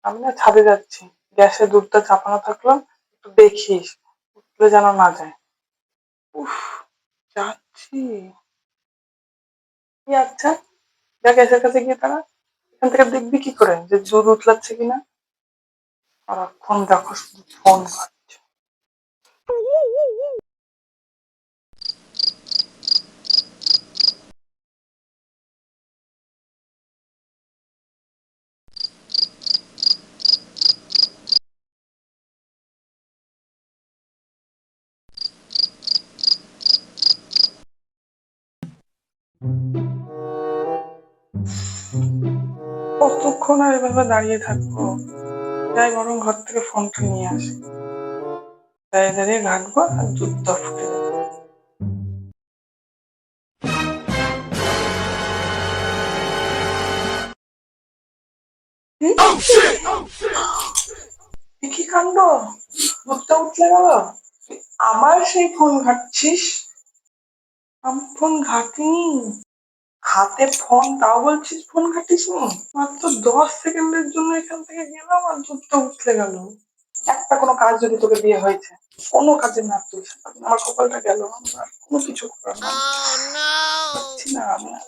আমি না ছাদে যাচ্ছি, গ্যাসে দুধটা চাপানো থাকলো, একটু দেখিস উঠলে যেন না যায়। উফ, যাচ্ছি। কি আচ্ছা, যা গ্যাসের কাছে গিয়ে দাঁড়া। এখান থেকে দেখবি কি করে যে দুধ উতলাচ্ছে কিনা? আর এখন দেখো শুধু ফোন ঘাটছে। কতক্ষণ আর এভাবে দাঁড়িয়ে থাকবো? যাই বরং ঘর থেকে ফোনটা নিয়ে আসি, দাঁড়িয়ে দাঁড়িয়ে ঘাঁটবো আর দুধটা ফুটে যাবে। এ কি কাণ্ড, দুধটা উঠলে গেল। আবার সেই ফোন ঘাঁটছিস? আমি ফোন ঘাঁটিনি, হাতে ফোন, তাও বলছিস ফোন ঘাঁটিস নি। মাত্র 10 সেকেন্ডের জন্য এখান থেকে গেলাম আর দুধটা উঠলে গেল। একটা কোনো কাজ যদি তোকে দিয়ে হয়েছে, কোনো কাজে না তুই, আমার কপালটা গেল, আমার আর কোনো কিছু করার না। পারছি না আমি আর।